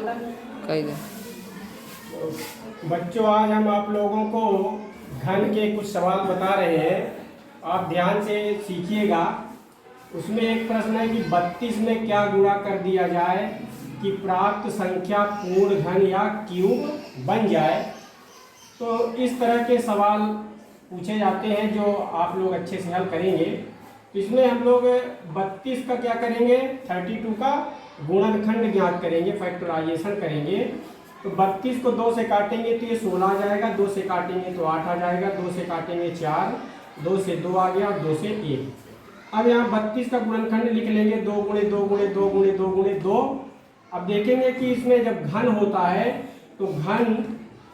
कही दे। बच्चों, आज हम आप लोगों को घन के कुछ सवाल बता रहे हैं, आप ध्यान से सीखिएगा। उसमें एक प्रश्न है कि 32 में क्या गुणा कर दिया जाए कि प्राप्त संख्या पूर्ण घन या क्यूब बन जाए। तो इस तरह के सवाल पूछे जाते हैं जो आप लोग अच्छे से हल करेंगे। तो इसमें हम लोग 32 का क्या करेंगे, 32 का गुणनखंड ज्ञात करेंगे, फैक्टराइजेशन करेंगे। तो 32 को 2 से काटेंगे तो ये 16 आ जाएगा, 2 से काटेंगे तो 8 आ जाएगा, 2 से काटेंगे 4, 2 से 2 आ गया और 2 से 1। अब यहाँ 32 का गुणनखंड लिख लेंगे, 2 गुणे 2 गुणे 2 गुणे 2 गुणे 2। अब देखेंगे कि इसमें जब घन होता है तो घन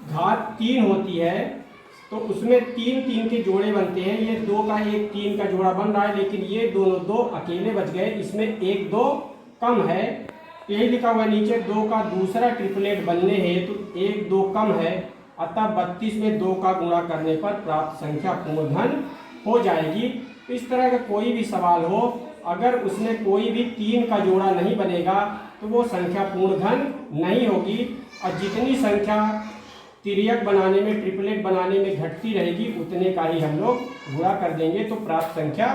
घात 3 होती है, तो उसमें 3 3 के जोड़े बनते हैं। ये 2 का 1 3 का जोड़ा बन रहा है, लेकिन ये दोनों 2 अकेले बच गए, इसमें 1 2 कम है। यही लिखा हुआ नीचे 2 का दूसरा ट्रिपलेट बनने हेतु 1 2 कम है, अतः 32 में 2 का गुणा करने पर प्राप्त संख्या पूर्ण घन हो जाएगी। इस तरह का कोई भी सवाल हो, अगर उसमें कोई भी 3 का जोड़ा नहीं बनेगा तो वो संख्या पूर्ण घन नहीं होगी। और जितनी संख्या तिर्यक बनाने में, ट्रिपलेट बनाने में घटती रहेगी, उतने का ही हम लोग गुणा कर देंगे तो प्राप्त संख्या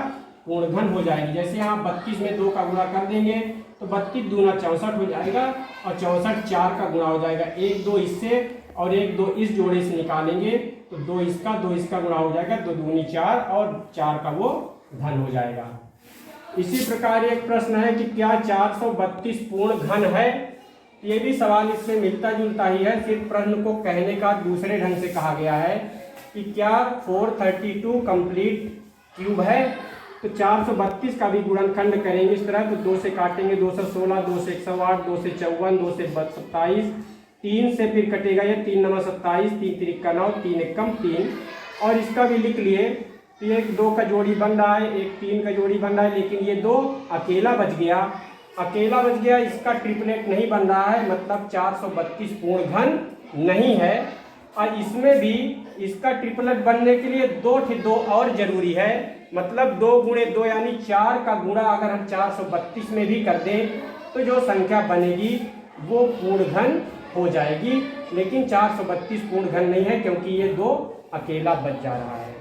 पूर्ण घन हो जाएगी। जैसे यहाँ 32 में 2 का गुणा कर देंगे तो 32 दूना 64 हो जाएगा और 64 4 का गुणा हो जाएगा। 1 2 इससे और 1 2 इस जोड़े से निकालेंगे तो 2 इसका गुणा हो जाएगा, 2 दूनी 4 और 4 का वो घन हो जाएगा। इसी प्रकार एक प्रश्न है कि क्या 432 पूर्ण घन है। ये भी सवाल इससे मिलता जुलता ही है, सिर्फ प्रश्न को कहने का दूसरे ढंग से कहा गया है कि क्या 432 कंप्लीट क्यूब है। तो 432 का भी गुणनखंड करेंगे इस तरह। तो 2 से काटेंगे 216, 2 से 108, 2 से 54, 2 से 27, 3 से फिर कटेगा ये 3 9 27, 3 3 का 9, 3 1 कम 3। और इसका भी लिख लिए, तो एक 2 का जोड़ी बन रहा है, एक 3 का जोड़ी बन रहा है, लेकिन ये 2 अकेला बच गया, इसका ट्रिपलेट नहीं बन रहा है, मतलब 432 पूर्ण घन नहीं है। और इसमें भी इसका ट्रिपलेट बनने के लिए 2 और जरूरी है, मतलब 2 गुणे 2 यानी 4 का गुणा अगर हम 432 में भी कर दें तो जो संख्या बनेगी वो पूर्ण घन हो जाएगी। लेकिन 432 पूर्ण घन नहीं है क्योंकि ये 2 अकेला बच जा रहा है।